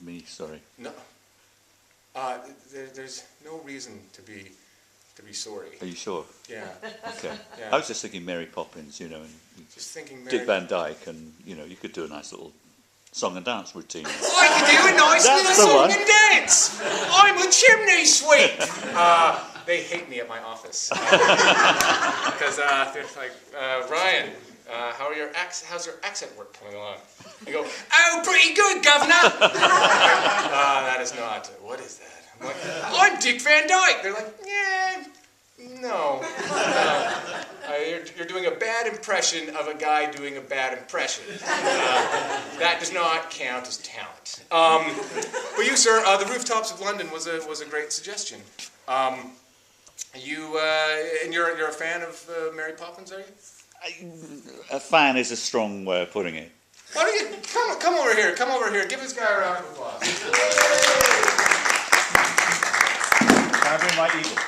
me, sorry. No. There's no reason to be sorry. Are you sure? Yeah. Okay. Yeah. I was just thinking Mary Poppins, you know, and Just thinking Dick Van Dyke, and, you know, you could do a nice little song and dance routine. I could do a nice little That's the song one. and dance. I'm a chimney sweep. They hate me at my office because they're like, Ryan, how's your accent work coming along? I go, oh, pretty good, Governor. That is not. What is that? I'm like, I'm Dick Van Dyke. They're like, yeah, no. You're doing a bad impression of a guy doing a bad impression. That does not count as talent. But you, sir, the Rooftops of London was a great suggestion. And you're a fan of Mary Poppins, are you? A fan is a strong way of putting it. Why don't you come over here? Come over here. Give this guy a round of applause. Can I bring my eagle?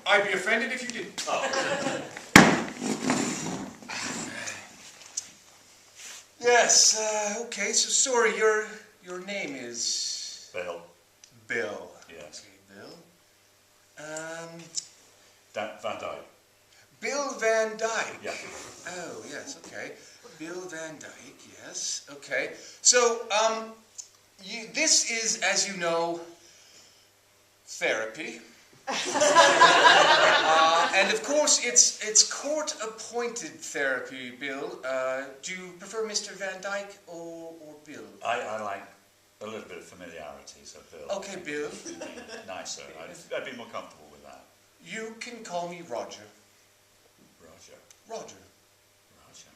I'd be offended if you didn't. Oh. Yes. Okay. So sorry. Your name is Bill. Bill. Yes. Okay, Bill. Van Dyke. Bill Van Dyke. Yeah. Oh yes. Okay. Bill Van Dyke. Yes. Okay. So this is, as you know, therapy. And of course, it's court-appointed therapy, Bill. Do you prefer Mr. Van Dyke or Bill? I like a little bit of familiarity, so Bill. Okay, Bill. Would be nicer. I'd be more comfortable with that. You can call me Roger. Roger. Roger. Roger.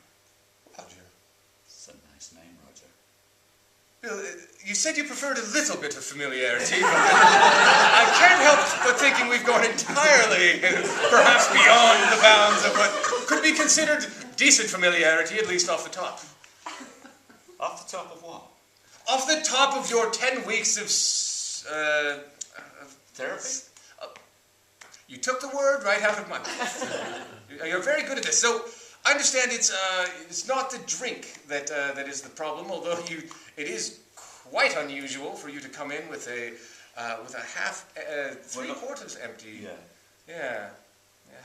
Roger. It's a nice name, Roger. Bill, you said you preferred a little bit of familiarity, but I can't help but thinking we've gone entirely, perhaps beyond the bounds of what could be considered decent familiarity, at least off the top. Off the top of what? Off the top of your 10 weeks of Therapy? You took the word right out of my mouth. You're very good at this. So I understand it's not the drink that is the problem, although it is quite unusual for you to come in with a half, 3/4 empty. Yeah. Yeah.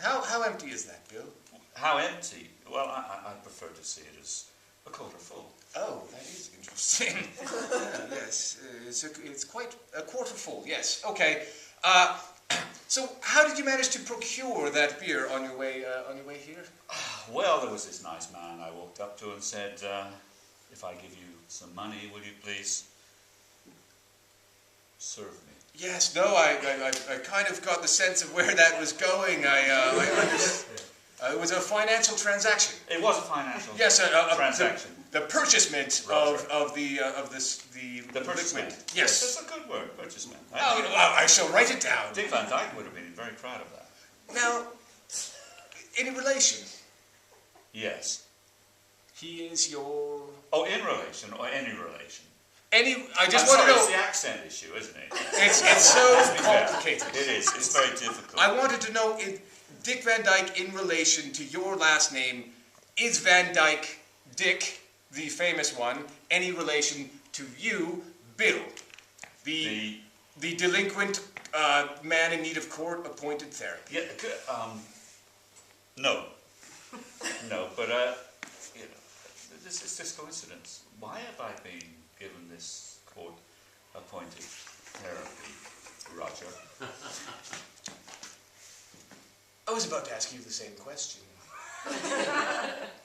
How empty is that, Bill? How empty? Well, I prefer to see it as a quarter full. Oh, that is interesting. Yes, it's quite a quarter full. Yes. Okay. So, how did you manage to procure that beer on your way here? Well, there was this nice man I walked up to and said, if I give you some money, will you please serve me? Yes, no, I kind of got the sense of where that was going. It was a financial transaction. It was a financial transaction. The purchasement of the purchasement. liquid. Yes. That's a good word, purchasement. I shall write it down. Dick Van Dyke would have been very proud of that. Now, any relation? Yes. He is your... Oh, in relation or any relation? I just want to know... It's the accent issue, isn't it? It's so complicated. It is. It's very difficult. I wanted to know, Dick Van Dyke in relation to your last name, is Van Dyke Dick, the famous one, any relation to you, Bill, the delinquent man in need of court-appointed therapy? Yeah. No. No, but you know, this is this coincidence. Why have I been given this court-appointed therapy, Roger? I was about to ask you the same question.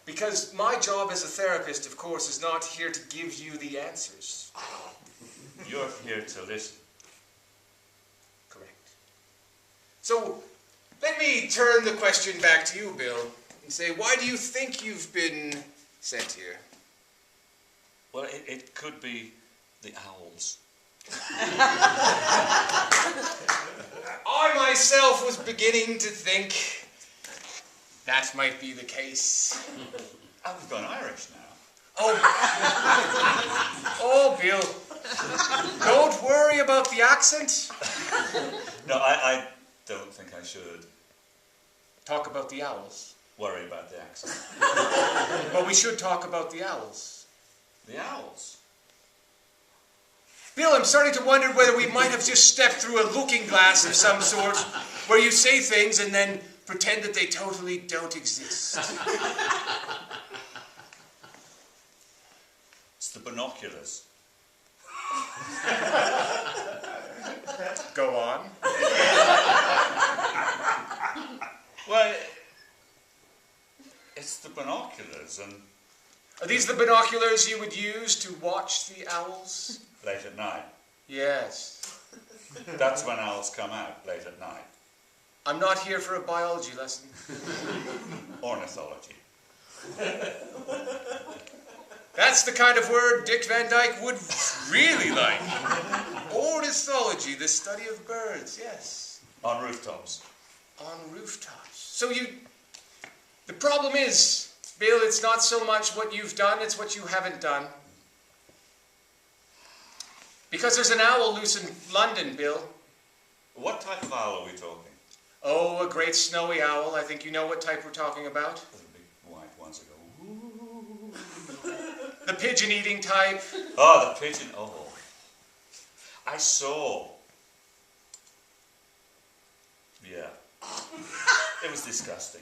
Because my job as a therapist, of course, is not here to give you the answers. You're here to listen. Correct. So, let me turn the question back to you, Bill, and say, why do you think you've been sent here? Well, it could be the owls. I myself was beginning to think that might be the case. I've gone Irish now. Oh, Bill. Don't worry about the accent. No, I don't think I should Talk about the owls. worry about the accent. But we should talk about the owls. The owls? Bill, I'm starting to wonder whether we might have just stepped through a looking glass of some sort, where you say things and then pretend that they totally don't exist. It's the binoculars. Go on. Well, it's the binoculars, and Are these the binoculars you would use to watch the owls? late at night. Yes. That's when owls come out, late at night. I'm not here for a biology lesson. Ornithology. That's the kind of word Dick Van Dyke would really like. Ornithology, the study of birds, yes. On rooftops. On rooftops. So the problem is, Bill, it's not so much what you've done, it's what you haven't done. Because there's an owl loose in London, Bill. What type of owl are we talking? Oh, a great snowy owl. I think you know what type we're talking about. The big white ones that go, The pigeon-eating type. oh, the pigeon. Oh. I saw. Yeah. It was disgusting.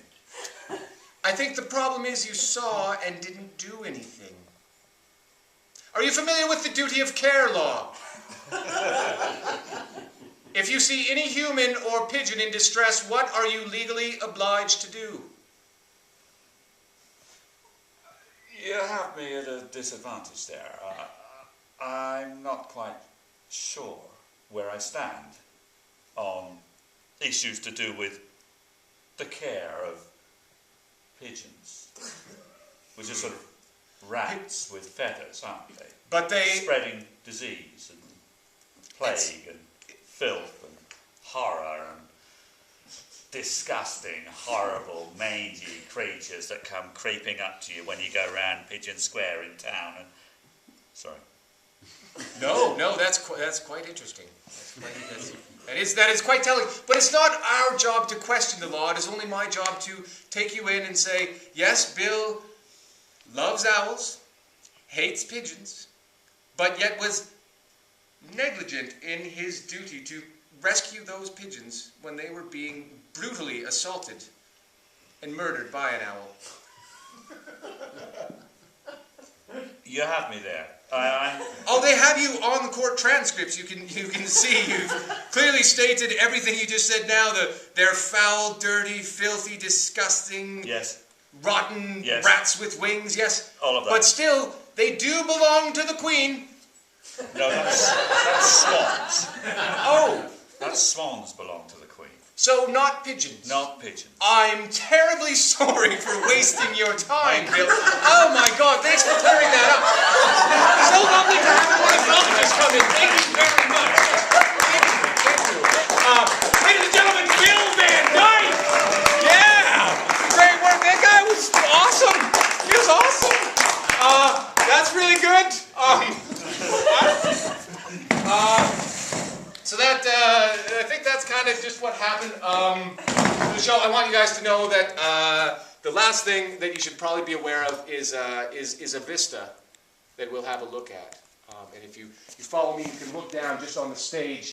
I think the problem is you saw and didn't do anything. Are you familiar with the duty of care law? If you see any human or pigeon in distress, what are you legally obliged to do? You have me at a disadvantage there. I'm not quite sure where I stand on issues to do with the care of pigeons, which are sort of rats with feathers, aren't they? But they... Spreading disease and plague and filth and horror and disgusting, horrible, mangy creatures that come creeping up to you when you go round Pigeon Square in town. And sorry. No, that's quite interesting. That is quite telling. But it's not our job to question the law. It is only my job to take you in and say, yes, Bill loves owls, hates pigeons, but yet was negligent in his duty to rescue those pigeons when they were being brutally assaulted and murdered by an owl. You have me there. Oh, they have you on the court transcripts. You can see you've clearly stated everything you just said now. They're foul, dirty, filthy, disgusting, yes, rotten yes, rats with wings. Yes, all of that. But still, they do belong to the Queen. No, that's swans. Oh, that's swans belong to the Queen. So not pigeons. Not pigeons. I'm terribly sorry for wasting your time, Bill. Oh my God, thanks for clearing that up. So lovely to have an ornithologist come in. Thank you very much. Thank you. Ladies and gentlemen, Bill Van Dyke. Yeah, great work. That guy was awesome. He was awesome. That's really good. So that, I think that's kind of just what happened to the show. I want you guys to know that the last thing that you should probably be aware of is a vista that we'll have a look at. And if you follow me, you can look down just on the stage.